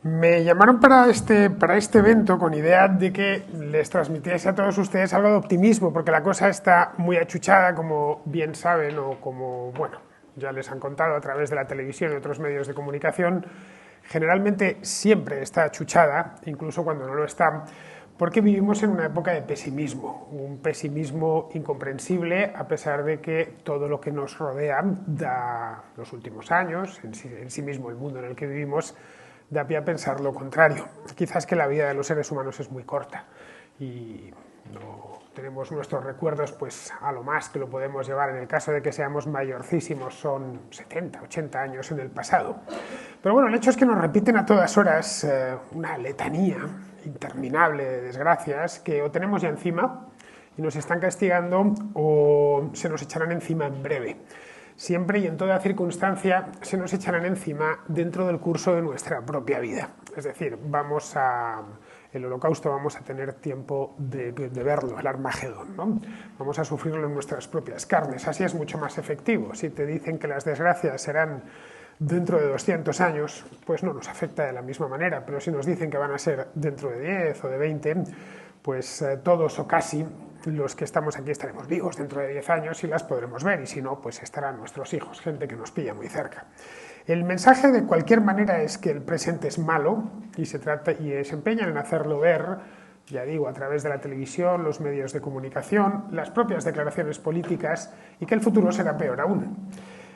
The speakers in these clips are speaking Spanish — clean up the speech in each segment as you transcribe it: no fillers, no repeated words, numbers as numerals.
Me llamaron para este evento con idea de que les transmitiese a todos ustedes algo de optimismo, porque la cosa está muy achuchada, como bien saben, o como, bueno, ya les han contado a través de la televisión y otros medios de comunicación. Generalmente siempre está achuchada, incluso cuando no lo está, porque vivimos en una época de pesimismo, un pesimismo incomprensible, a pesar de que todo lo que nos rodea da los últimos años, en sí mismo el mundo en el que vivimos, da pie a pensar lo contrario. Quizás que la vida de los seres humanos es muy corta y no tenemos nuestros recuerdos, pues a lo más que lo podemos llevar, en el caso de que seamos mayorcísimos, son 70, 80 años en el pasado. Pero bueno, el hecho es que nos repiten a todas horas una letanía interminable de desgracias que o tenemos ya encima y nos están castigando o se nos echarán encima en breve. Siempre y en toda circunstancia se nos echarán encima dentro del curso de nuestra propia vida. Es decir, el holocausto vamos a tener tiempo de verlo, el Armagedón, ¿no? Vamos a sufrirlo en nuestras propias carnes. Así es mucho más efectivo. Si te dicen que las desgracias serán dentro de 200 años, pues no nos afecta de la misma manera, pero si nos dicen que van a ser dentro de 10 o de 20, pues todos o casi los que estamos aquí estaremos vivos dentro de 10 años y las podremos ver, y si no, pues estarán nuestros hijos, gente que nos pilla muy cerca. El mensaje de cualquier manera es que el presente es malo y se empeñan en hacerlo ver, ya digo, a través de la televisión, los medios de comunicación, las propias declaraciones políticas, y que el futuro será peor aún.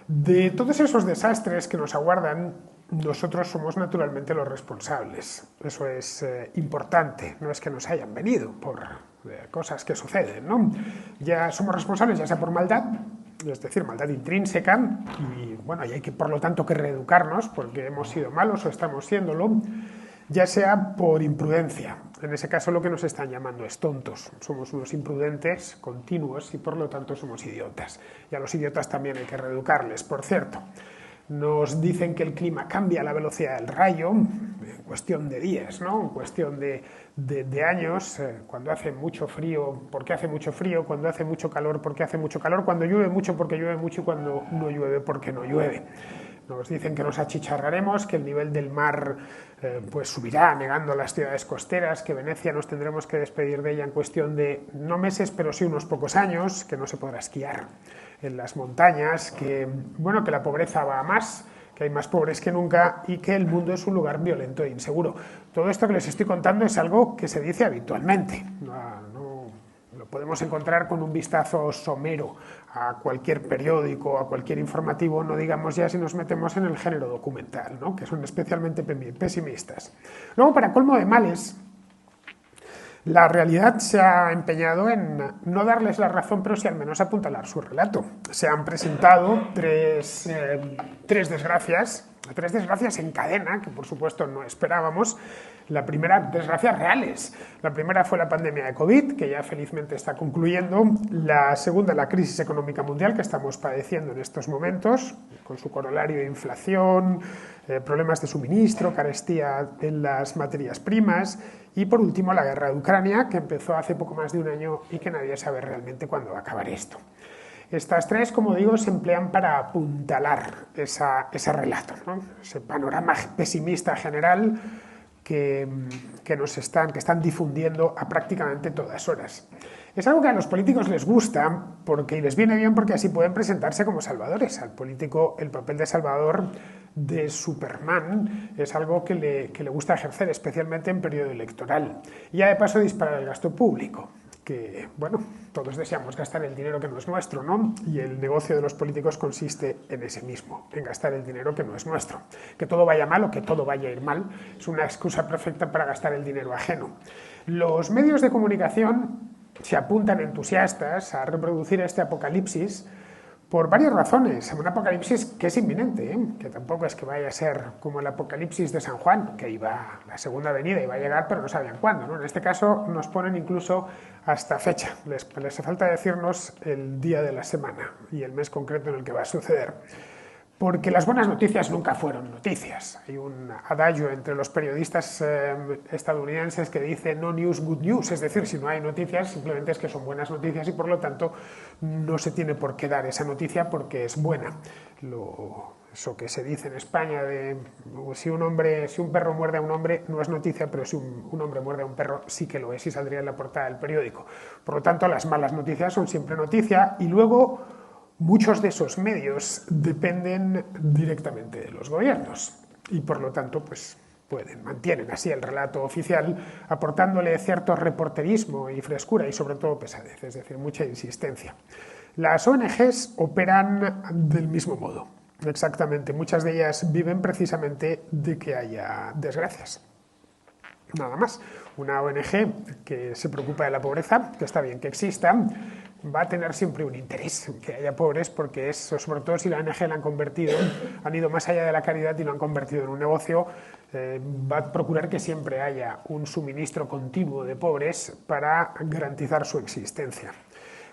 De todos esos desastres que nos aguardan, nosotros somos naturalmente los responsables. Eso es importante, no es que nos hayan venido por cosas que suceden, ¿no? Ya somos responsables, ya sea por maldad, es decir, maldad intrínseca, y bueno, y hay que, por lo tanto, que reeducarnos porque hemos sido malos o estamos siéndolo, ya sea por imprudencia. En ese caso lo que nos están llamando es tontos. Somos unos imprudentes continuos y por lo tanto somos idiotas. Y a los idiotas también hay que reeducarles, por cierto. Nos dicen que el clima cambia a la velocidad del rayo, en cuestión de días, ¿no? En cuestión de años, cuando hace mucho frío, porque hace mucho frío, cuando hace mucho calor, porque hace mucho calor, cuando llueve mucho, porque llueve mucho, y cuando no llueve, porque no llueve. Nos dicen que nos achicharraremos, que el nivel del mar pues subirá, negando las ciudades costeras, que Venecia nos tendremos que despedir de ella en cuestión de no meses, pero sí unos pocos años, que no se podrá esquiar en las montañas, que, bueno, que la pobreza va a más, que hay más pobres que nunca y que el mundo es un lugar violento e inseguro. Todo esto que les estoy contando es algo que se dice habitualmente. Lo podemos encontrar con un vistazo somero a cualquier periódico, a cualquier informativo, no digamos ya si nos metemos en el género documental, ¿no? Que son especialmente pesimistas. Luego, para colmo de males, la realidad se ha empeñado en no darles la razón, pero sí al menos apuntalar su relato. Se han presentado tres desgracias en cadena, que por supuesto no esperábamos. La primera, desgracias reales. La primera fue la pandemia de COVID, que ya felizmente está concluyendo. La segunda, la crisis económica mundial que estamos padeciendo en estos momentos, con su corolario de inflación, problemas de suministro, carestía en las materias primas. Y por último, la guerra de Ucrania, que empezó hace poco más de un año y que nadie sabe realmente cuándo va a acabar esto. Estas tres, como digo, se emplean para apuntalar ese relato, ¿no? Ese panorama pesimista general que están difundiendo a prácticamente todas horas. Es algo que a los políticos les gusta y les viene bien porque así pueden presentarse como salvadores. Al político el papel de salvador, de Superman, es algo que le gusta ejercer, especialmente en periodo electoral. Y ya de paso disparar el gasto público, que, bueno, todos deseamos gastar el dinero que no es nuestro, ¿no? Y el negocio de los políticos consiste en ese mismo, en gastar el dinero que no es nuestro. Que todo vaya mal o que todo vaya a ir mal es una excusa perfecta para gastar el dinero ajeno. Los medios de comunicación se apuntan entusiastas a reproducir este apocalipsis por varias razones. Un apocalipsis que es inminente, que tampoco es que vaya a ser como el apocalipsis de San Juan, que la segunda venida iba a llegar, pero no sabían cuándo, ¿no? En este caso nos ponen incluso hasta fecha. Les falta decirnos el día de la semana y el mes concreto en el que va a suceder. Porque las buenas noticias nunca fueron noticias. Hay un adagio entre los periodistas estadounidenses que dice no news, good news, es decir, si no hay noticias, simplemente es que son buenas noticias y por lo tanto no se tiene por qué dar esa noticia porque es buena. eso que se dice en España de si un perro muerde a un hombre no es noticia, pero si un hombre muerde a un perro sí que lo es y saldría en la portada del periódico. Por lo tanto, las malas noticias son siempre noticia y luego muchos de esos medios dependen directamente de los gobiernos y por lo tanto pues mantienen así el relato oficial, aportándole cierto reporterismo y frescura y sobre todo pesadez, es decir, mucha insistencia. Las ONGs operan del mismo modo, exactamente. Muchas de ellas viven precisamente de que haya desgracias. Nada más. Una ONG que se preocupa de la pobreza, que está bien que exista, va a tener siempre un interés en que haya pobres, porque eso, sobre todo si la ONG la han ido más allá de la caridad y lo han convertido en un negocio, va a procurar que siempre haya un suministro continuo de pobres para garantizar su existencia.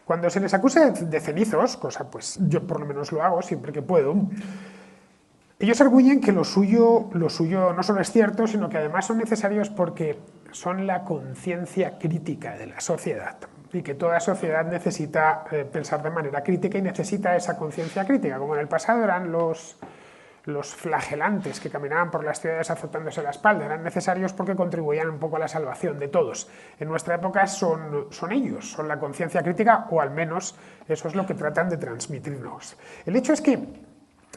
Cuando se les acusa de cenizos, cosa pues yo por lo menos lo hago siempre que puedo, ellos arguyen que lo suyo no solo es cierto, sino que además son necesarios porque son la conciencia crítica de la sociedad y que toda sociedad necesita pensar de manera crítica y necesita esa conciencia crítica, como en el pasado eran los flagelantes que caminaban por las ciudades azotándose la espalda, eran necesarios porque contribuían un poco a la salvación de todos. En nuestra época son ellos, son la conciencia crítica, o al menos eso es lo que tratan de transmitirnos. El hecho es que,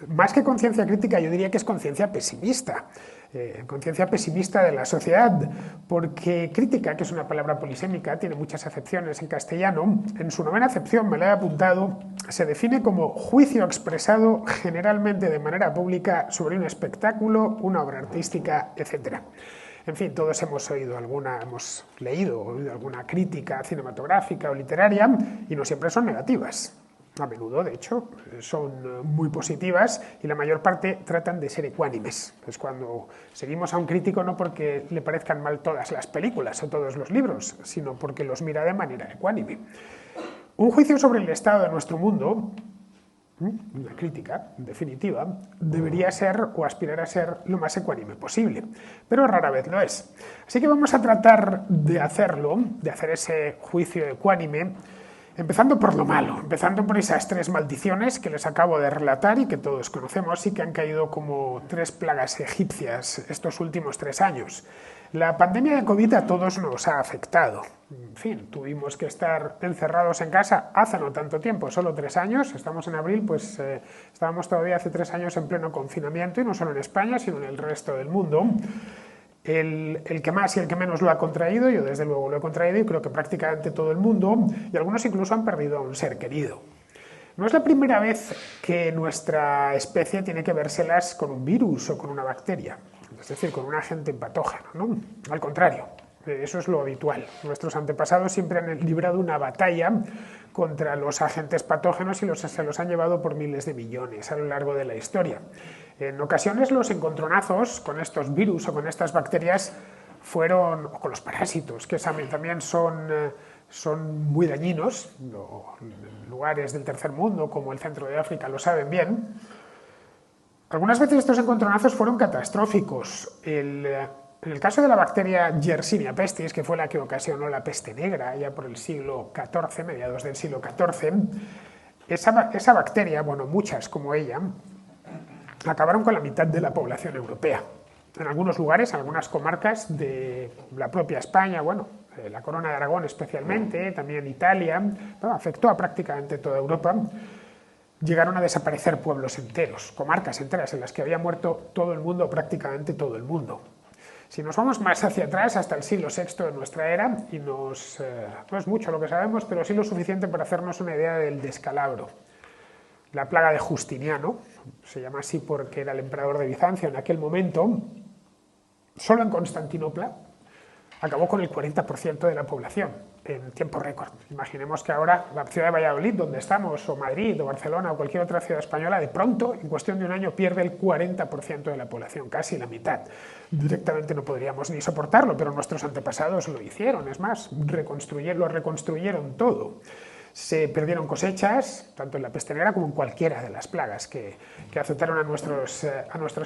más que conciencia crítica, yo diría que es conciencia pesimista de la sociedad, porque crítica, que es una palabra polisémica, tiene muchas acepciones en castellano. En su novena acepción, me la he apuntado, se define como juicio expresado generalmente de manera pública sobre un espectáculo, una obra artística, etc. En fin, todos hemos leído o oído alguna crítica cinematográfica o literaria y no siempre son negativas. A menudo, de hecho, son muy positivas y la mayor parte tratan de ser ecuánimes. Es cuando seguimos a un crítico no porque le parezcan mal todas las películas o todos los libros, sino porque los mira de manera ecuánime. Un juicio sobre el estado de nuestro mundo, una crítica, en definitiva, debería ser o aspirar a ser lo más ecuánime posible, pero rara vez lo es. Así que vamos a tratar de hacerlo, de hacer ese juicio ecuánime, empezando por lo malo, empezando por esas 3 maldiciones que les acabo de relatar y que todos conocemos y que han caído como 3 plagas egipcias estos últimos 3 años. La pandemia de COVID a todos nos ha afectado. En fin, tuvimos que estar encerrados en casa hace no tanto tiempo, solo 3 años. Estamos en abril, pues estábamos todavía hace 3 años en pleno confinamiento, y no solo en España, sino en el resto del mundo. El que más y el que menos lo ha contraído, yo desde luego lo he contraído y creo que prácticamente todo el mundo, y algunos incluso han perdido a un ser querido. No es la primera vez que nuestra especie tiene que vérselas con un virus o con una bacteria, es decir, con un agente patógeno, ¿no? Al contrario, eso es lo habitual. Nuestros antepasados siempre han librado una batalla contra los agentes patógenos y se los han llevado por miles de millones a lo largo de la historia. En ocasiones los encontronazos con estos virus o con estas bacterias o con los parásitos, que también son muy dañinos. Lugares del tercer mundo, como el centro de África, lo saben bien. Algunas veces estos encontronazos fueron catastróficos. En el caso de la bacteria Yersinia pestis, que fue la que ocasionó la peste negra ya por el siglo XIV, mediados del siglo XIV, esa bacteria, bueno, muchas como ella, acabaron con la mitad de la población europea. En algunos lugares, en algunas comarcas de la propia España, la Corona de Aragón especialmente, también Italia, afectó a prácticamente toda Europa. Llegaron a desaparecer pueblos enteros, comarcas enteras en las que había muerto todo el mundo, prácticamente todo el mundo. Si nos vamos más hacia atrás, hasta el siglo VI de nuestra era, y no es mucho lo que sabemos, pero sí lo suficiente para hacernos una idea del descalabro. La plaga de Justiniano, se llama así porque era el emperador de Bizancio en aquel momento, solo en Constantinopla acabó con el 40% de la población en tiempo récord. Imaginemos que ahora la ciudad de Valladolid, donde estamos, o Madrid, o Barcelona, o cualquier otra ciudad española, de pronto, en cuestión de un año, pierde el 40% de la población, casi la mitad. Directamente no podríamos ni soportarlo, pero nuestros antepasados lo hicieron, es más, lo reconstruyeron todo. Se perdieron cosechas, tanto en la peste negra como en cualquiera de las plagas que azotaron a nuestros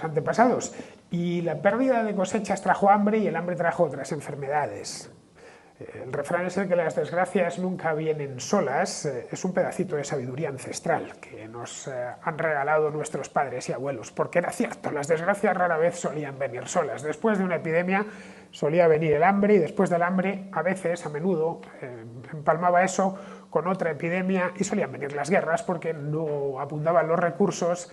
antepasados. Y la pérdida de cosechas trajo hambre y el hambre trajo otras enfermedades. El refrán es el que las desgracias nunca vienen solas, es un pedacito de sabiduría ancestral que nos han regalado nuestros padres y abuelos, porque era cierto, las desgracias rara vez solían venir solas. Después de una epidemia solía venir el hambre y después del hambre, a veces, a menudo, empalmaba eso con otra epidemia y solían venir las guerras porque no abundaban los recursos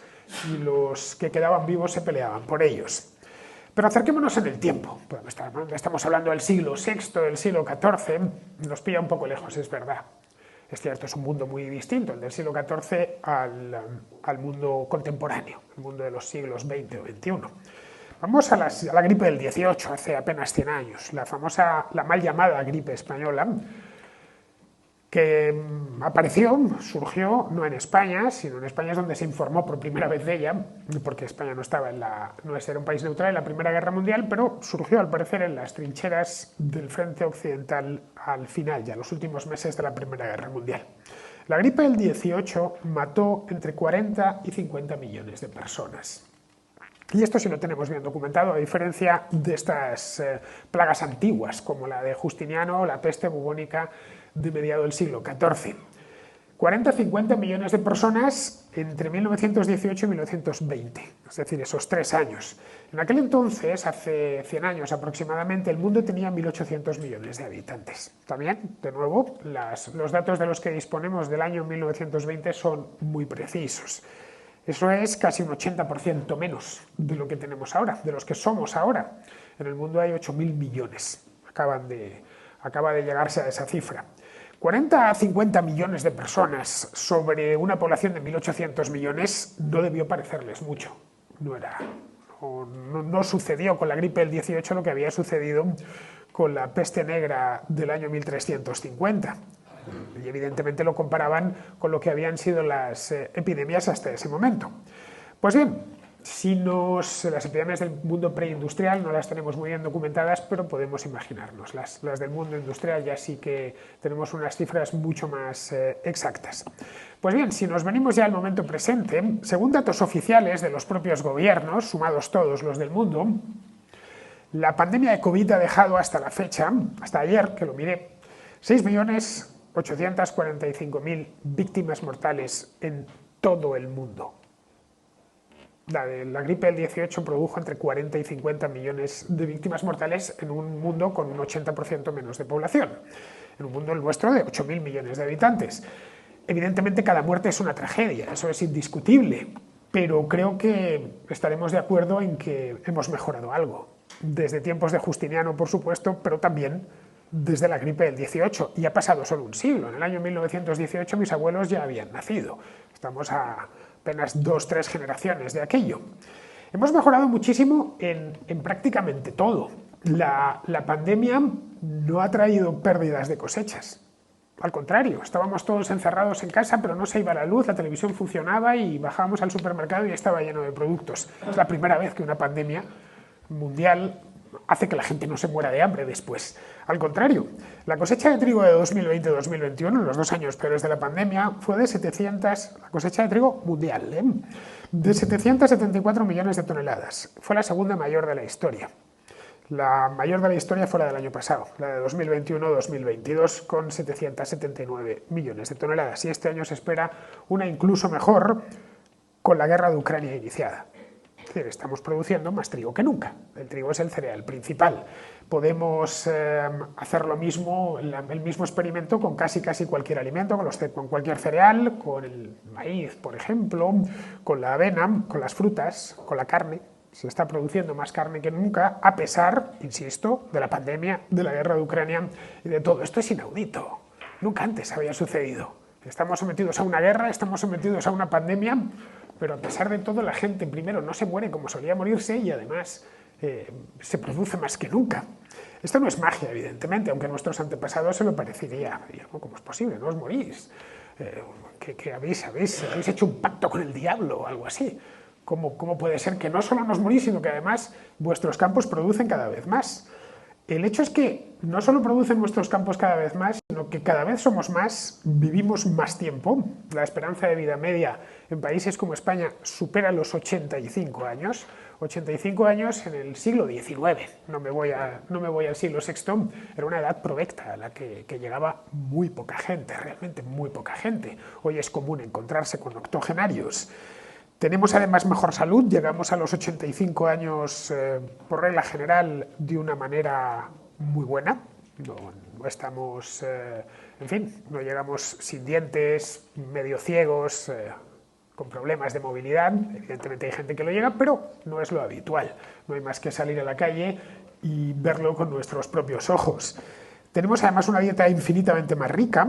y los que quedaban vivos se peleaban por ellos. Pero acerquémonos en el tiempo. Estamos hablando del siglo VI, del siglo XIV, nos pilla un poco lejos, es verdad. Es cierto, es un mundo muy distinto, el del siglo XIV al mundo contemporáneo, el mundo de los siglos XX o XXI. Vamos a la gripe del 18, hace apenas 100 años, la mal llamada gripe española, que surgió no en España, sino en España es donde se informó por primera vez de ella, porque España no era un país neutral en la Primera Guerra Mundial, pero surgió al parecer en las trincheras del frente occidental al final, ya los últimos meses de la Primera Guerra Mundial. La gripe del 18 mató entre 40 y 50 millones de personas. Y esto sí lo tenemos bien documentado, a diferencia de estas plagas antiguas, como la de Justiniano o la peste bubónica de mediados del siglo XIV. 40-50 millones de personas entre 1918 y 1920, es decir, esos 3 años. En aquel entonces, hace 100 años aproximadamente, el mundo tenía 1.800 millones de habitantes. También, de nuevo, los datos de los que disponemos del año 1920 son muy precisos. Eso es casi un 80% menos de lo que tenemos ahora, de los que somos ahora. En el mundo hay 8.000 millones, acaba de llegarse a esa cifra. 40 a 50 millones de personas sobre una población de 1.800 millones no debió parecerles mucho. No sucedió con la gripe del 18 lo que había sucedido con la peste negra del año 1350. Y evidentemente lo comparaban con lo que habían sido las epidemias hasta ese momento. Pues bien, las epidemias del mundo preindustrial no las tenemos muy bien documentadas, pero podemos imaginarnos. Las del mundo industrial ya sí que tenemos unas cifras mucho más exactas. Pues bien, si nos venimos ya al momento presente, según datos oficiales de los propios gobiernos, sumados todos los del mundo, la pandemia de COVID ha dejado hasta la fecha, hasta ayer que lo miré, 6.845.000 víctimas mortales en todo el mundo. La gripe del 18 produjo entre 40 y 50 millones de víctimas mortales en un mundo con un 80% menos de población, en un mundo el nuestro de 8.000 millones de habitantes. Evidentemente cada muerte es una tragedia, eso es indiscutible, pero creo que estaremos de acuerdo en que hemos mejorado algo, desde tiempos de Justiniano, por supuesto, pero también desde la gripe del 18, y ha pasado solo un siglo. En el año 1918 mis abuelos ya habían nacido, estamos a apenas 2-3 generaciones de aquello. Hemos mejorado muchísimo en prácticamente todo. La pandemia no ha traído pérdidas de cosechas. Al contrario, estábamos todos encerrados en casa, pero no se iba la luz, la televisión funcionaba y bajábamos al supermercado y estaba lleno de productos. Es la primera vez que una pandemia mundial hace que la gente no se muera de hambre después. Al contrario, la cosecha de trigo de 2020-2021, los 2 años peores de la pandemia, fue de la cosecha de trigo mundial, de 774 millones de toneladas. Fue la segunda mayor de la historia. La mayor de la historia fue la del año pasado, la de 2021-2022, con 779 millones de toneladas. Y este año se espera una incluso mejor con la guerra de Ucrania iniciada. Es decir, estamos produciendo más trigo que nunca. El trigo es el cereal principal. Podemos hacer lo mismo, el mismo experimento con casi cualquier alimento, con cualquier cereal, con el maíz, por ejemplo, con la avena, con las frutas, con la carne. Se está produciendo más carne que nunca, a pesar, insisto, de la pandemia, de la guerra de Ucrania y de todo. Esto es inaudito. Nunca antes había sucedido. Estamos sometidos a una guerra, estamos sometidos a una pandemia, pero a pesar de todo la gente, primero, no se muere como solía morirse y además se produce más que nunca. Esto no es magia, evidentemente, aunque a nuestros antepasados se lo parecería. ¿Cómo es posible? ¿No os morís? ¿Que habéis hecho un pacto con el diablo o algo así? ¿Cómo puede ser que no solo nos morís, sino que además vuestros campos producen cada vez más? El hecho es que no solo producen nuestros campos cada vez más, sino que cada vez somos más, vivimos más tiempo. La esperanza de vida media en países como España supera los 85 años. 85 años en el siglo XIX, no me voy al siglo VI, era una edad provecta a la que llegaba muy poca gente, realmente muy poca gente. Hoy es común encontrarse con octogenarios. Tenemos además mejor salud, llegamos a los 85 años por regla general de una manera muy buena, no estamos, en fin, no llegamos sin dientes, medio ciegos, con problemas de movilidad. Evidentemente hay gente que lo llega, pero no es lo habitual. No hay más que salir a la calle y verlo con nuestros propios ojos. Tenemos además una dieta infinitamente más rica,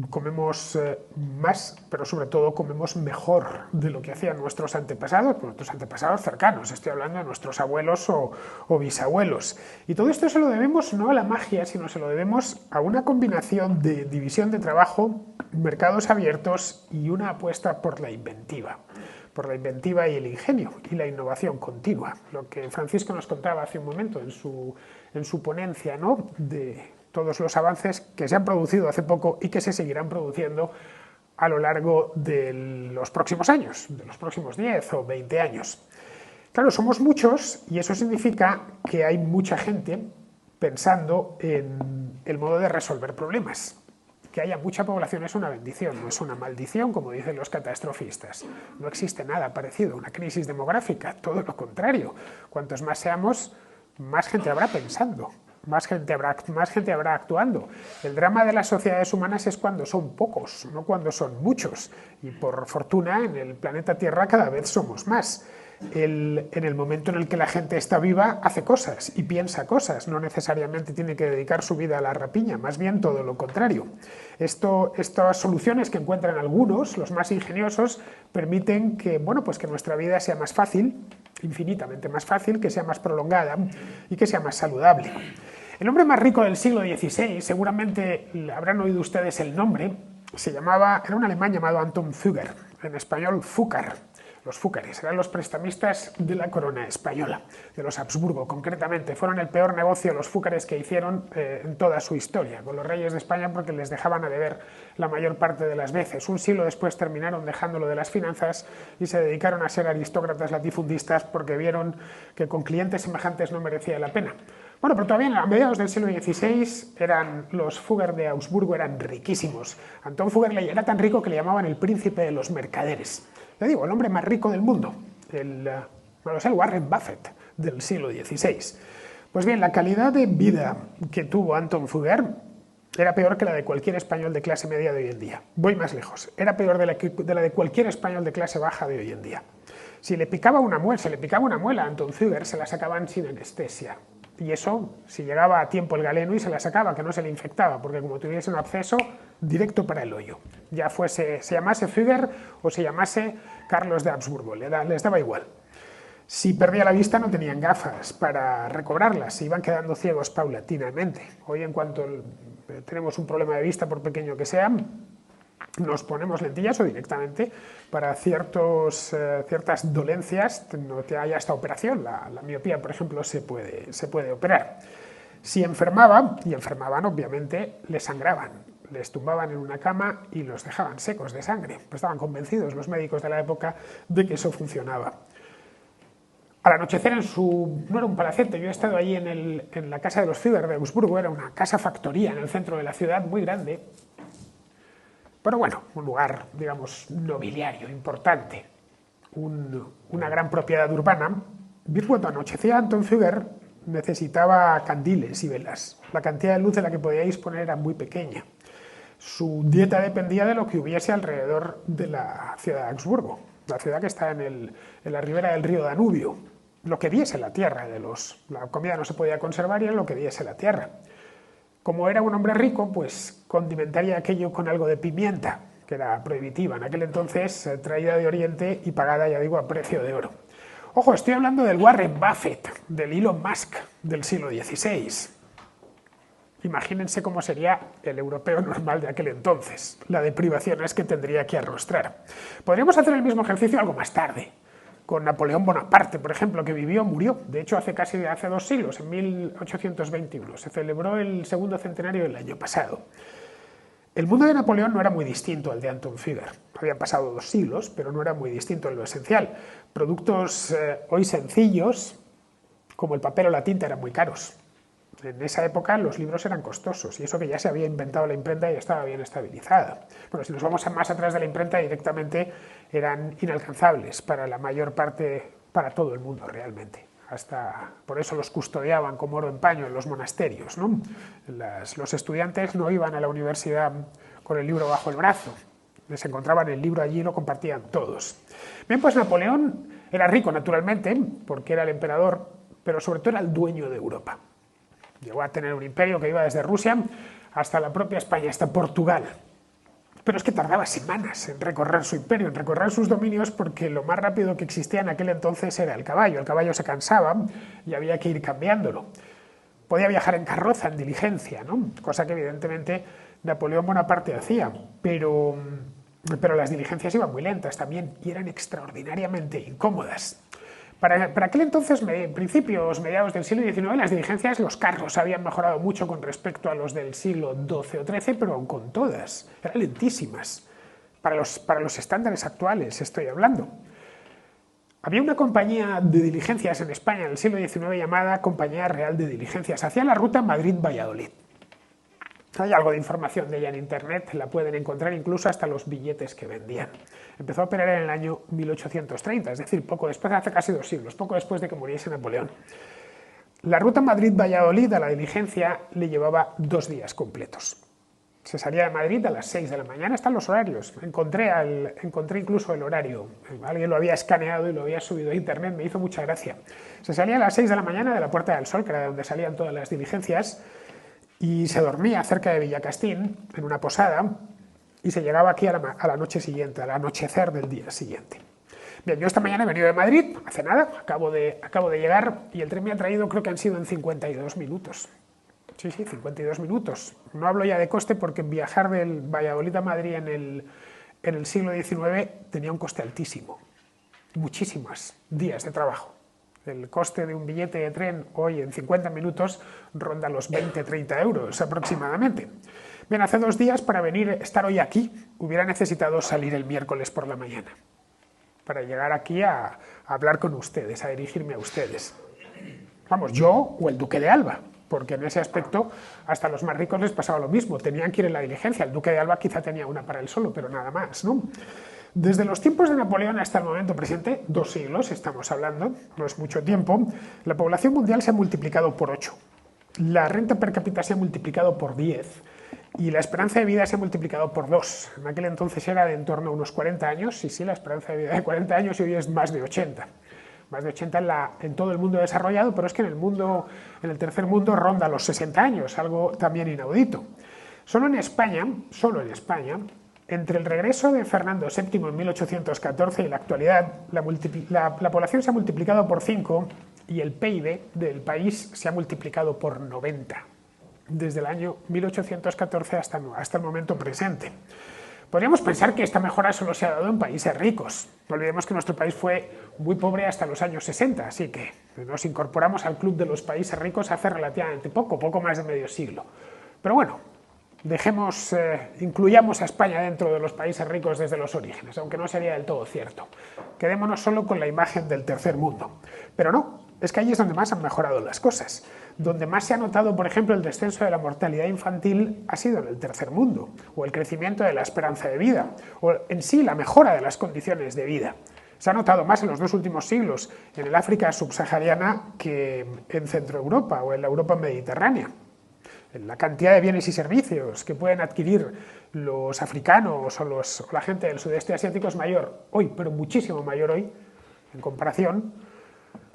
comemos más, pero sobre todo comemos mejor de lo que hacían nuestros antepasados cercanos, estoy hablando de nuestros abuelos o bisabuelos. Y todo esto se lo debemos no a la magia, sino se lo debemos a una combinación de división de trabajo, mercados abiertos y una apuesta por la inventiva y el ingenio y la innovación continua. Lo que Francisco nos contaba hace un momento en su ponencia, ¿no?, de todos los avances que se han producido hace poco y que se seguirán produciendo a lo largo de los próximos años, de los próximos 10 o 20 años. Claro, somos muchos y eso significa que hay mucha gente pensando en el modo de resolver problemas. Que haya mucha población es una bendición, no es una maldición, como dicen los catastrofistas. No existe nada parecido a una crisis demográfica, todo lo contrario. Cuantos más seamos, más gente habrá pensando, más gente habrá actuando. El drama de las sociedades humanas es cuando son pocos, no cuando son muchos. Y por fortuna, en el planeta Tierra cada vez somos más. En el momento en el que la gente está viva, hace cosas y piensa cosas, no necesariamente tiene que dedicar su vida a la rapiña, más bien todo lo contrario. Estas soluciones que encuentran algunos, los más ingeniosos, permiten que, bueno, pues que nuestra vida sea más fácil, infinitamente más fácil, que sea más prolongada y que sea más saludable. El hombre más rico del siglo XVI, seguramente habrán oído ustedes el nombre, era un alemán llamado Anton Fugger, en español Fúcar. Los Fúcares eran los prestamistas de la corona española, de los Habsburgo concretamente. Fueron el peor negocio los Fúcares que hicieron en toda su historia, con los reyes de España, porque les dejaban a deber la mayor parte de las veces. Un siglo después terminaron dejándolo de las finanzas y se dedicaron a ser aristócratas latifundistas porque vieron que con clientes semejantes no merecía la pena. Bueno, pero todavía a mediados del siglo XVI los Fugger de Augsburgo eran riquísimos. Antón Fugger era tan rico que le llamaban el príncipe de los mercaderes. Le digo, el hombre más rico del mundo, el Warren Buffett del siglo XVI. Pues bien, la calidad de vida que tuvo Anton Fugger era peor que la de cualquier español de clase media de hoy en día. Voy más lejos, era peor de la de cualquier español de clase baja de hoy en día. Si le picaba una muela a Anton Fugger, se la sacaban sin anestesia. Y eso, si llegaba a tiempo el galeno y se la sacaba, que no se le infectaba, porque como tuviese un absceso, directo para el hoyo. Ya se llamase Fugger o se llamase Carlos de Habsburgo, les daba igual. Si perdía la vista no tenían gafas para recobrarlas, se iban quedando ciegos paulatinamente. Hoy, en cuanto tenemos un problema de vista, por pequeño que sea, nos ponemos lentillas o directamente para ciertas dolencias no te haya esta operación. La miopía, por ejemplo, se puede operar. Si enfermaban, obviamente, les sangraban, les tumbaban en una cama y los dejaban secos de sangre. Pues estaban convencidos los médicos de la época de que eso funcionaba. Al anochecer no era un palacete, yo he estado allí en la casa de los Fugger de Augsburgo, era una casa factoría en el centro de la ciudad, muy grande. Pero bueno, un lugar, digamos, nobiliario, importante, una gran propiedad urbana. Cuando anochecía Anton Fugger necesitaba candiles y velas. La cantidad de luz de la que podía disponer era muy pequeña. Su dieta dependía de lo que hubiese alrededor de la ciudad de Augsburgo, la ciudad que está en la ribera del río Danubio. Lo que diese la tierra, la comida no se podía conservar y era lo que diese la tierra. Como era un hombre rico, pues condimentaría aquello con algo de pimienta, que era prohibitiva en aquel entonces, traída de Oriente y pagada, ya digo, a precio de oro. Ojo, estoy hablando del Warren Buffett, del Elon Musk del siglo XVI. Imagínense cómo sería el europeo normal de aquel entonces, la de privaciones que tendría que arrostrar. Podríamos hacer el mismo ejercicio algo más tarde, con Napoleón Bonaparte, por ejemplo, que murió, de hecho hace 2 siglos, en 1821, se celebró el segundo centenario del año pasado. El mundo de Napoleón no era muy distinto al de Anton Figger. Habían pasado 2 siglos, pero no era muy distinto en lo esencial. Productos hoy sencillos, como el papel o la tinta, eran muy caros. En esa época los libros eran costosos, y eso que ya se había inventado la imprenta y estaba bien estabilizada. Bueno, si nos vamos más atrás de la imprenta, directamente eran inalcanzables para la mayor parte, para todo el mundo realmente. Por eso los custodiaban como oro en paño en los monasterios, ¿no? Los estudiantes no iban a la universidad con el libro bajo el brazo, les encontraban el libro allí y lo compartían todos. Bien, pues Napoleón era rico naturalmente, porque era el emperador, pero sobre todo era el dueño de Europa. Llegó a tener un imperio que iba desde Rusia hasta la propia España, hasta Portugal. Pero es que tardaba semanas en recorrer su imperio, en recorrer sus dominios, porque lo más rápido que existía en aquel entonces era el caballo. El caballo se cansaba y había que ir cambiándolo. Podía viajar en carroza, en diligencia, ¿no? Cosa que evidentemente Napoleón Bonaparte hacía, pero las diligencias iban muy lentas también y eran extraordinariamente incómodas. Para aquel entonces, principios, mediados del siglo XIX, las diligencias, los carros habían mejorado mucho con respecto a los del siglo XII o XIII, pero aún con todas, eran lentísimas. Para los estándares actuales estoy hablando. Había una compañía de diligencias en España en el siglo XIX llamada Compañía Real de Diligencias. Hacía la ruta Madrid-Valladolid. Hay algo de información de ella en internet, la pueden encontrar incluso hasta los billetes que vendían. Empezó a operar en el año 1830, es decir, poco después, hace casi 2 siglos, poco después de que muriese Napoleón. La ruta Madrid-Valladolid a la diligencia le llevaba 2 días completos. Se salía de Madrid a las 6 de la mañana, están los horarios, encontré incluso el horario, alguien lo había escaneado y lo había subido a internet, me hizo mucha gracia. Se salía a las 6 de la mañana de la Puerta del Sol, que era de donde salían todas las diligencias, y se dormía cerca de Villacastín, en una posada, y se llegaba aquí a la noche siguiente, al anochecer del día siguiente. Bien, yo esta mañana he venido de Madrid, hace nada, acabo de llegar, y el tren me ha traído, creo que han sido en 52 minutos. Sí, 52 minutos. No hablo ya de coste porque viajar del Valladolid a Madrid en el siglo XIX tenía un coste altísimo. Muchísimos días de trabajo. El coste de un billete de tren hoy en 50 minutos ronda los 20-30 euros aproximadamente. Bien, hace 2 días para estar hoy aquí hubiera necesitado salir el miércoles por la mañana para llegar aquí a hablar con ustedes, a dirigirme a ustedes. Vamos, yo o el duque de Alba, porque en ese aspecto hasta los más ricos les pasaba lo mismo, tenían que ir en la diligencia. El duque de Alba quizá tenía una para él solo, pero nada más, ¿no? Desde los tiempos de Napoleón hasta el momento presente, 2 siglos estamos hablando, no es mucho tiempo, la población mundial se ha multiplicado por 8, la renta per cápita se ha multiplicado por 10 y la esperanza de vida se ha multiplicado por 2. En aquel entonces era de en torno a unos 40 años, sí, la esperanza de vida de 40 años y hoy es más de 80. Más de 80 en todo el mundo desarrollado, pero es que en el tercer mundo ronda los 60 años, algo también inaudito. Solo en España, entre el regreso de Fernando VII en 1814 y la actualidad, la población se ha multiplicado por 5 y el PIB del país se ha multiplicado por 90, desde el año 1814 hasta el momento presente. Podríamos pensar que esta mejora solo se ha dado en países ricos. No olvidemos que nuestro país fue muy pobre hasta los años 60, así que nos incorporamos al club de los países ricos hace relativamente poco más de medio siglo. Pero bueno, incluyamos a España dentro de los países ricos desde los orígenes, aunque no sería del todo cierto. Quedémonos solo con la imagen del tercer mundo. Pero no, es que ahí es donde más han mejorado las cosas. Donde más se ha notado, por ejemplo, el descenso de la mortalidad infantil ha sido en el tercer mundo, o el crecimiento de la esperanza de vida, o en sí la mejora de las condiciones de vida. Se ha notado más en los 2 últimos siglos en el África subsahariana que en Centroeuropa o en la Europa mediterránea. La cantidad de bienes y servicios que pueden adquirir los africanos o la gente del sudeste asiático es mayor hoy, pero muchísimo mayor hoy, en comparación.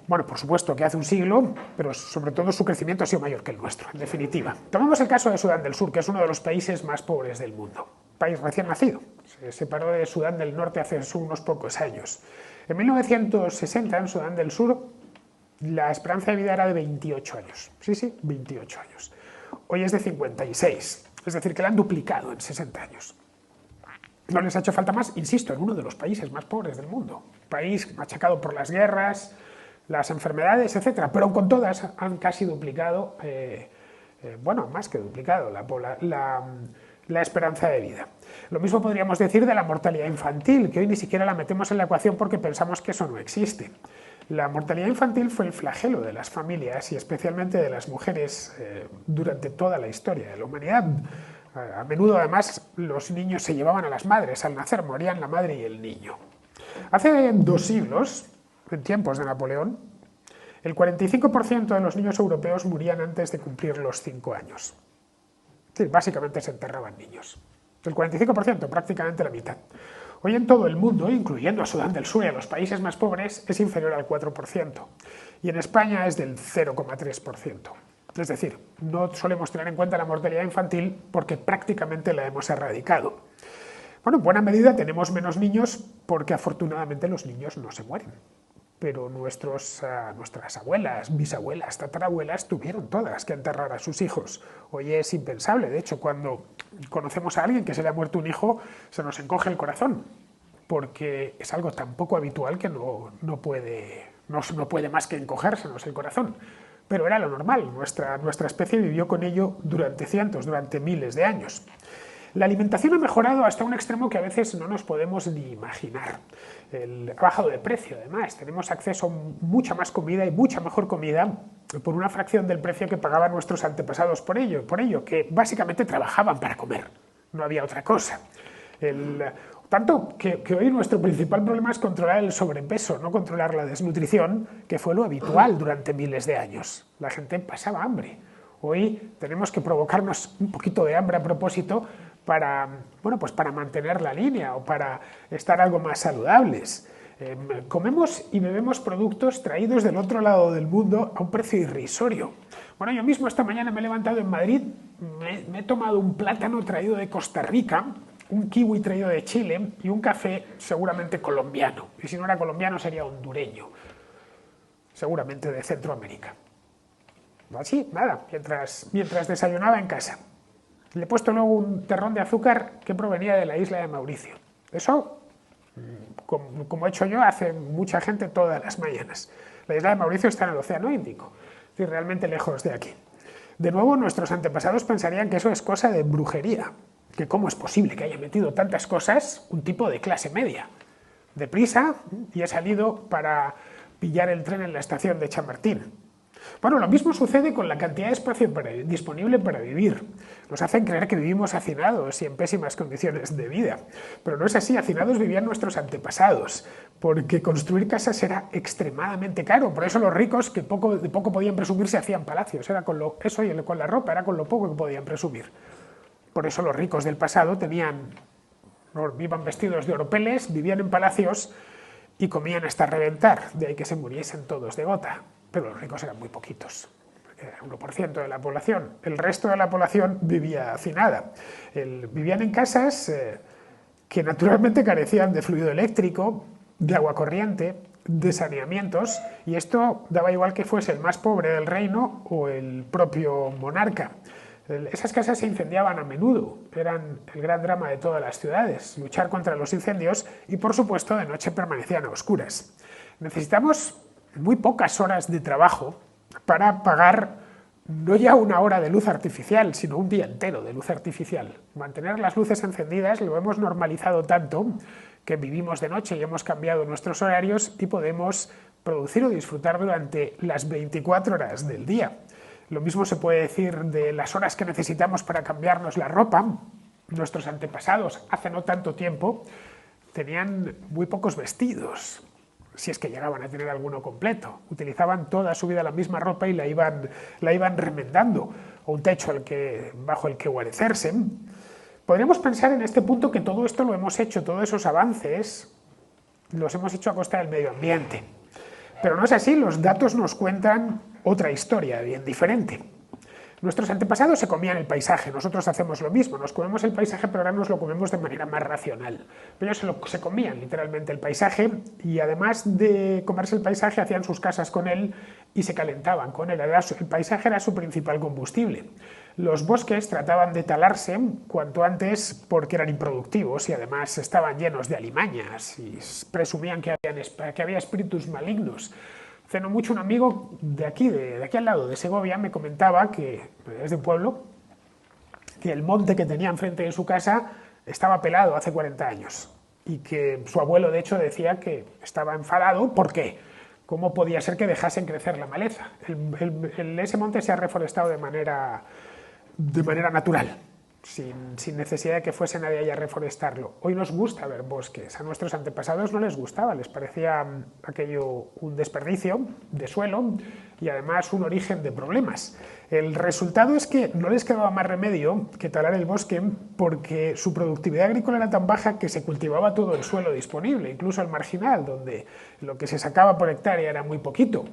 Bueno, por supuesto que hace un siglo, pero sobre todo su crecimiento ha sido mayor que el nuestro, en definitiva. Tomemos el caso de Sudán del Sur, que es uno de los países más pobres del mundo. País recién nacido. Se separó de Sudán del Norte hace unos pocos años. En 1960, en Sudán del Sur, la esperanza de vida era de 28 años. Sí, 28 años. Hoy es de 56, es decir, que la han duplicado en 60 años. No les ha hecho falta más, insisto, en uno de los países más pobres del mundo. País machacado por las guerras, las enfermedades, etcétera, pero con todas han casi duplicado, más que duplicado, la esperanza de vida. Lo mismo podríamos decir de la mortalidad infantil, que hoy ni siquiera la metemos en la ecuación porque pensamos que eso no existe. La mortalidad infantil fue el flagelo de las familias y especialmente de las mujeres durante toda la historia de la humanidad. A menudo, además, los niños se llevaban a las madres. Al nacer morían la madre y el niño. Hace 2 siglos, en tiempos de Napoleón, el 45% de los niños europeos morían antes de cumplir los 5 años. Es decir, básicamente se enterraban niños. El 45%, prácticamente la mitad. Hoy en todo el mundo, incluyendo a Sudán del Sur y a los países más pobres, es inferior al 4%. Y en España es del 0,3%. Es decir, no solemos tener en cuenta la mortalidad infantil porque prácticamente la hemos erradicado. Bueno, en buena medida tenemos menos niños porque afortunadamente los niños no se mueren. Pero nuestras abuelas, bisabuelas, tatarabuelas tuvieron todas que enterrar a sus hijos. Hoy es impensable. De hecho, cuando conocemos a alguien que se le ha muerto un hijo, se nos encoge el corazón, porque es algo tan poco habitual que no puede más que encogérsenos el corazón. Pero era lo normal. Nuestra especie vivió con ello durante cientos, durante miles de años. La alimentación ha mejorado hasta un extremo que a veces no nos podemos ni imaginar. Ha bajado de precio, además. Tenemos acceso a mucha más comida y mucha mejor comida por una fracción del precio que pagaban nuestros antepasados por ello, que básicamente trabajaban para comer. No había otra cosa. Tanto que hoy nuestro principal problema es controlar el sobrepeso, no controlar la desnutrición, que fue lo habitual durante miles de años. La gente pasaba hambre. Hoy tenemos que provocarnos un poquito de hambre a propósito para mantener la línea o para estar algo más saludables. Comemos y bebemos productos traídos del otro lado del mundo a un precio irrisorio. Bueno, yo mismo esta mañana me he levantado en Madrid, me he tomado un plátano traído de Costa Rica, un kiwi traído de Chile y un café seguramente colombiano. Y si no era colombiano sería hondureño, seguramente de Centroamérica. Así, nada, mientras desayunaba en casa. Le he puesto luego un terrón de azúcar que provenía de la isla de Mauricio. Eso, como he hecho yo, hace mucha gente todas las mañanas. La isla de Mauricio está en el Océano Índico, es decir, realmente lejos de aquí. De nuevo, nuestros antepasados pensarían que eso es cosa de brujería, que cómo es posible que haya metido tantas cosas un tipo de clase media. Deprisa, y he salido para pillar el tren en la estación de Chamartín. Bueno, lo mismo sucede con la cantidad de espacio disponible para vivir. Nos hacen creer que vivimos hacinados y en pésimas condiciones de vida. Pero no es así, hacinados vivían nuestros antepasados, porque construir casas era extremadamente caro. Por eso los ricos, que de poco podían presumir, se hacían palacios. Era con la ropa, era con lo poco que podían presumir. Por eso los ricos del pasado iban vestidos de oropeles, vivían en palacios y comían hasta reventar. De ahí que se muriesen todos de gota. Pero los ricos eran muy poquitos, era 1% de la población. El resto de la población vivía hacinada. Vivían en casas que naturalmente carecían de fluido eléctrico, de agua corriente, de saneamientos, y esto daba igual que fuese el más pobre del reino o el propio monarca. Esas casas se incendiaban a menudo, eran el gran drama de todas las ciudades, luchar contra los incendios y, por supuesto, de noche permanecían a oscuras. Necesitamos muy pocas horas de trabajo para pagar no ya una hora de luz artificial, sino un día entero de luz artificial. Mantener las luces encendidas lo hemos normalizado tanto que vivimos de noche y hemos cambiado nuestros horarios y podemos producir o disfrutar durante las 24 horas del día. Lo mismo se puede decir de las horas que necesitamos para cambiarnos la ropa. Nuestros antepasados, hace no tanto tiempo, tenían muy pocos vestidos, si es que llegaban a tener alguno completo. Utilizaban toda su vida la misma ropa y la iban remendando, o un techo bajo el que guarecerse. Podríamos pensar en este punto que todo esto lo hemos hecho, todos esos avances los hemos hecho a costa del medio ambiente. Pero no es así, los datos nos cuentan otra historia bien diferente. Nuestros antepasados se comían el paisaje, nosotros hacemos lo mismo, nos comemos el paisaje pero ahora nos lo comemos de manera más racional. Pero ellos se comían literalmente el paisaje y además de comerse el paisaje hacían sus casas con él y se calentaban con él. El paisaje era su principal combustible. Los bosques trataban de talarse cuanto antes porque eran improductivos y además estaban llenos de alimañas y presumían que había espíritus malignos. Hace no mucho un amigo de aquí al lado, de Segovia, me comentaba que es de un pueblo que el monte que tenía enfrente de su casa estaba pelado hace 40 años y que su abuelo de hecho decía que estaba enfadado. ¿Por qué? ¿Cómo podía ser que dejasen crecer la maleza? Ese monte se ha reforestado de manera natural, sin necesidad de que fuese nadie allá a reforestarlo. Hoy nos gusta ver bosques, a nuestros antepasados no les gustaba, les parecía aquello un desperdicio de suelo y además un origen de problemas. El resultado es que no les quedaba más remedio que talar el bosque porque su productividad agrícola era tan baja que se cultivaba todo el suelo disponible, incluso el marginal, donde lo que se sacaba por hectárea era muy poquito.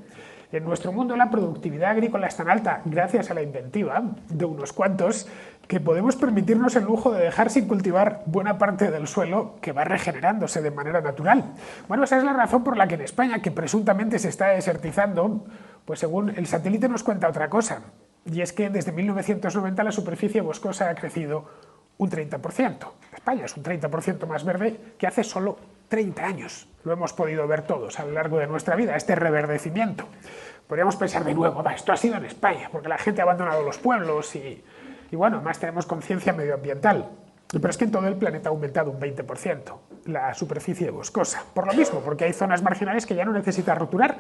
En nuestro mundo la productividad agrícola es tan alta gracias a la inventiva de unos cuantos que podemos permitirnos el lujo de dejar sin cultivar buena parte del suelo que va regenerándose de manera natural. Bueno, esa es la razón por la que en España, que presuntamente se está desertizando, pues según el satélite nos cuenta otra cosa, y es que desde 1990 la superficie boscosa ha crecido un 30%. España es un 30% más verde que hace solo 30 años. Lo hemos podido ver todos a lo largo de nuestra vida, este reverdecimiento. Podríamos pensar de nuevo, esto ha sido en España, porque la gente ha abandonado los pueblos y bueno, además tenemos conciencia medioambiental. Pero es que en todo el planeta ha aumentado un 20% la superficie boscosa. Por lo mismo, porque hay zonas marginales que ya no necesitan roturar,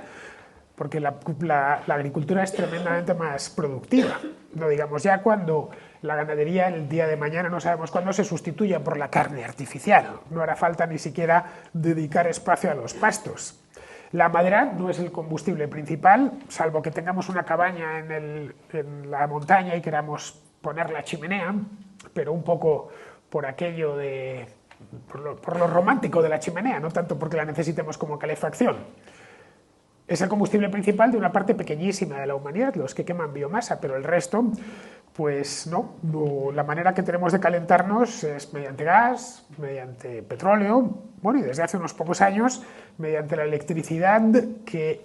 porque la agricultura es tremendamente más productiva. No digamos ya cuando la ganadería el día de mañana no sabemos cuándo se sustituya por la carne artificial. No hará falta ni siquiera dedicar espacio a los pastos. La madera no es el combustible principal, salvo que tengamos una cabaña en la montaña y queramos poner la chimenea, pero un poco por aquello de... por lo romántico de la chimenea, no tanto porque la necesitemos como calefacción. Es el combustible principal de una parte pequeñísima de la humanidad, los que queman biomasa, pero el resto, pues no. La manera que tenemos de calentarnos es mediante gas, mediante petróleo, bueno, y desde hace unos pocos años, mediante la electricidad que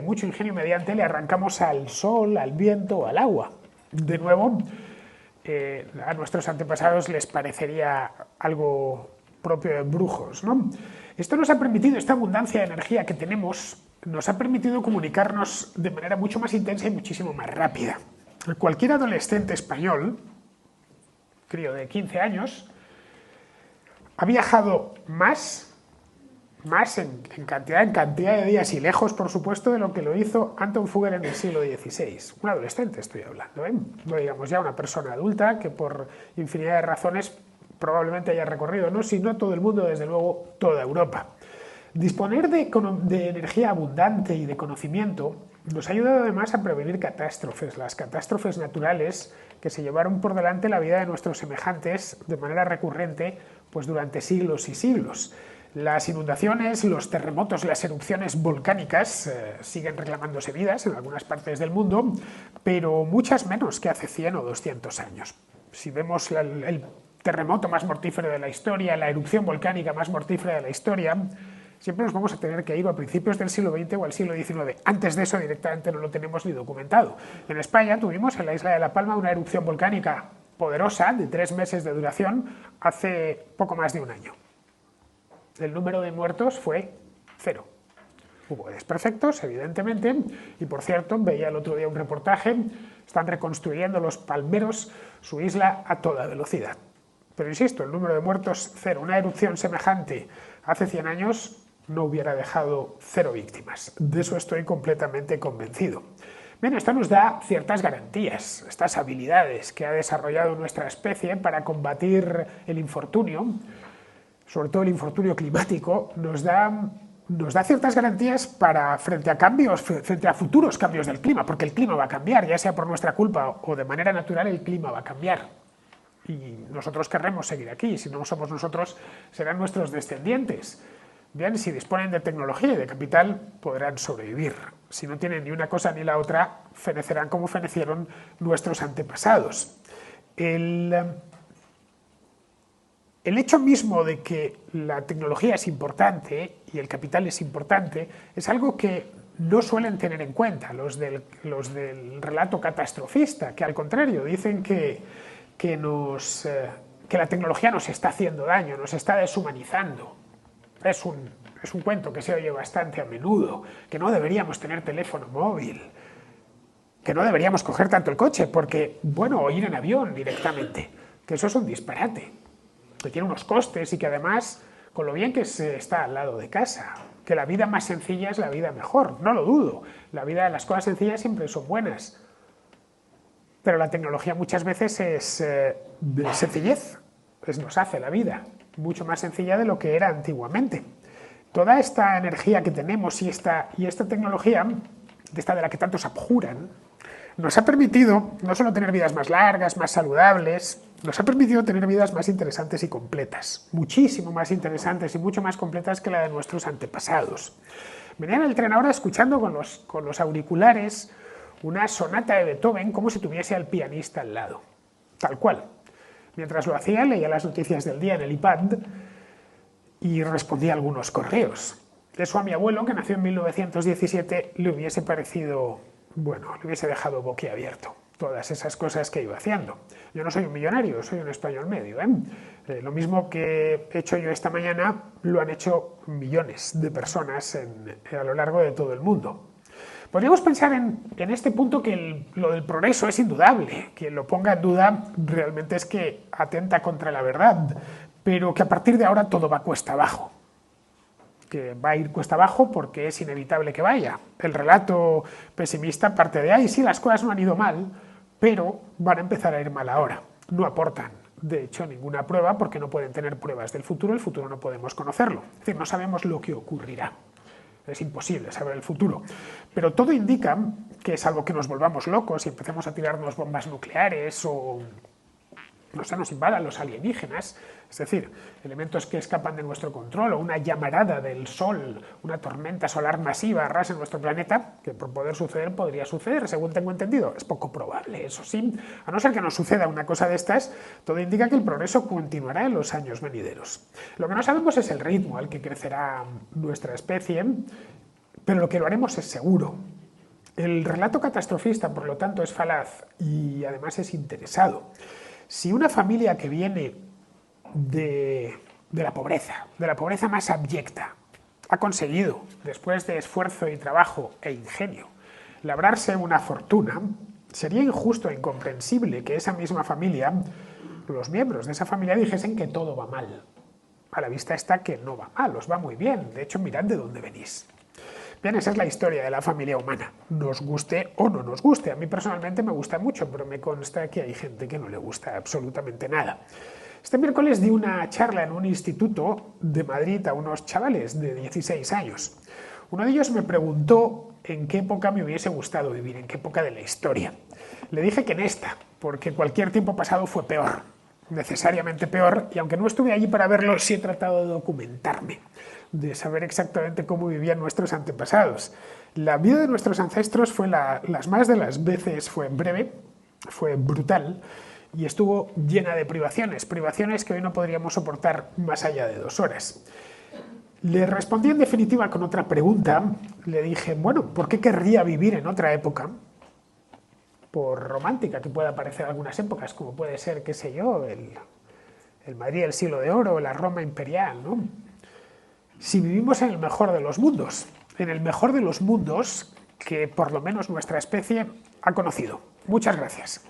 mucho ingenio mediante, le arrancamos al sol, al viento, al agua. De nuevo, a nuestros antepasados les parecería algo propio de brujos, ¿no? Esto nos ha permitido, esta abundancia de energía que tenemos, nos ha permitido comunicarnos de manera mucho más intensa y muchísimo más rápida. Cualquier adolescente español, crío de 15 años, ha viajado más en cantidad de días y lejos, por supuesto, de lo que lo hizo Anton Fugger en el siglo XVI. Un adolescente estoy hablando, ¿eh? No digamos ya una persona adulta que por infinidad de razones probablemente haya recorrido, no, sino todo el mundo, desde luego toda Europa. Disponer de energía abundante y de conocimiento nos ha ayudado además a prevenir catástrofes, las catástrofes naturales que se llevaron por delante la vida de nuestros semejantes de manera recurrente pues durante siglos y siglos. Las inundaciones, los terremotos, las erupciones volcánicas siguen reclamándose vidas en algunas partes del mundo, pero muchas menos que hace 100 o 200 años. Si vemos el terremoto más mortífero de la historia, la erupción volcánica más mortífera de la historia, siempre nos vamos a tener que ir a principios del siglo XX o al siglo XIX. Antes de eso directamente no lo tenemos ni documentado. En España tuvimos en la isla de La Palma una erupción volcánica poderosa de 3 meses de duración hace poco más de un año. El número de muertos fue 0. Hubo desperfectos, evidentemente, y por cierto, veía el otro día un reportaje, están reconstruyendo los palmeros su isla a toda velocidad. Pero insisto, el número de muertos 0. Una erupción semejante hace 100 años no hubiera dejado 0 víctimas. De eso estoy completamente convencido. Bien, esto nos da ciertas garantías, estas habilidades que ha desarrollado nuestra especie para combatir el infortunio, sobre todo el infortunio climático, nos da ciertas garantías frente a futuros cambios del clima, porque el clima va a cambiar, ya sea por nuestra culpa o de manera natural, el clima va a cambiar. Y nosotros querremos seguir aquí, si no somos nosotros, serán nuestros descendientes. Bien, si disponen de tecnología y de capital, podrán sobrevivir. Si no tienen ni una cosa ni la otra, fenecerán como fenecieron nuestros antepasados. El hecho mismo de que la tecnología es importante y el capital es importante es algo que no suelen tener en cuenta los del relato catastrofista, que al contrario dicen que la tecnología nos está haciendo daño, nos está deshumanizando. Es un cuento que se oye bastante a menudo, que no deberíamos tener teléfono móvil. que no deberíamos coger tanto el coche, porque, bueno, o ir en avión directamente, que eso es un disparate, que tiene unos costes y que además, con lo bien que se está al lado de casa, que la vida más sencilla es la vida mejor, no lo dudo, las cosas sencillas siempre son buenas, pero la tecnología muchas veces es de sencillez, nos hace la vida mucho más sencilla de lo que era antiguamente. Toda esta energía que tenemos y esta tecnología, de la que tantos abjuran, nos ha permitido no solo tener vidas más largas, más saludables, nos ha permitido tener vidas más interesantes y completas, muchísimo más interesantes y mucho más completas que la de nuestros antepasados. Venía en el tren ahora escuchando con los auriculares una sonata de Beethoven como si tuviese al pianista al lado, tal cual. Mientras lo hacía, leía las noticias del día en el iPad y respondía a algunos correos. Eso a mi abuelo, que nació en 1917, le hubiese parecido, bueno, le hubiese dejado boquiabierto todas esas cosas que iba haciendo. Yo no soy un millonario, soy un español medio. Lo mismo que he hecho yo esta mañana, lo han hecho millones de personas a lo largo de todo el mundo. Podríamos pensar en este punto que lo del progreso es indudable. Quien lo ponga en duda realmente es que atenta contra la verdad, pero que a partir de ahora todo va cuesta abajo. Que va a ir cuesta abajo porque es inevitable que vaya. El relato pesimista parte de ahí. Sí, las cosas no han ido mal, pero van a empezar a ir mal ahora. No aportan, de hecho, ninguna prueba porque no pueden tener pruebas del futuro. El futuro no podemos conocerlo. Es decir, no sabemos lo que ocurrirá. Es imposible saber el futuro. Pero todo indica que, salvo que nos volvamos locos y empecemos a tirarnos bombas nucleares o no sé, nos invadan los alienígenas, es decir, elementos que escapan de nuestro control, o una llamarada del Sol, una tormenta solar masiva arrasa nuestro planeta, que por poder suceder podría suceder, según tengo entendido. Es poco probable, eso sí. A no ser que nos suceda una cosa de estas, todo indica que el progreso continuará en los años venideros. Lo que no sabemos es el ritmo al que crecerá nuestra especie, pero lo que lo haremos es seguro. El relato catastrofista, por lo tanto, es falaz y además es interesado. Si una familia que viene de la pobreza más abyecta, ha conseguido, después de esfuerzo y trabajo e ingenio, labrarse una fortuna, sería injusto e incomprensible que esa misma familia, los miembros de esa familia, dijesen que todo va mal. A la vista está que no va mal, os va muy bien. De hecho, mirad de dónde venís. Bien, esa es la historia de la familia humana, nos guste o no nos guste. A mí personalmente me gusta mucho, pero me consta que hay gente que no le gusta absolutamente nada. Este miércoles di una charla en un instituto de Madrid a unos chavales de 16 años. Uno de ellos me preguntó en qué época me hubiese gustado vivir, en qué época de la historia. Le dije que en esta, porque cualquier tiempo pasado fue peor, necesariamente peor, y aunque no estuve allí para verlo, sí he tratado de documentarme, de saber exactamente cómo vivían nuestros antepasados. La vida de nuestros ancestros fue las más de las veces fue breve, fue brutal y estuvo llena de privaciones que hoy no podríamos soportar más allá de 2 horas. Le respondí en definitiva con otra pregunta. Le dije, bueno, ¿por qué querría vivir en otra época? Por romántica que pueda parecer algunas épocas, como puede ser, qué sé yo, el Madrid del siglo de oro, la Roma imperial, ¿no? Si vivimos en el mejor de los mundos, en el mejor de los mundos que por lo menos nuestra especie ha conocido. Muchas gracias.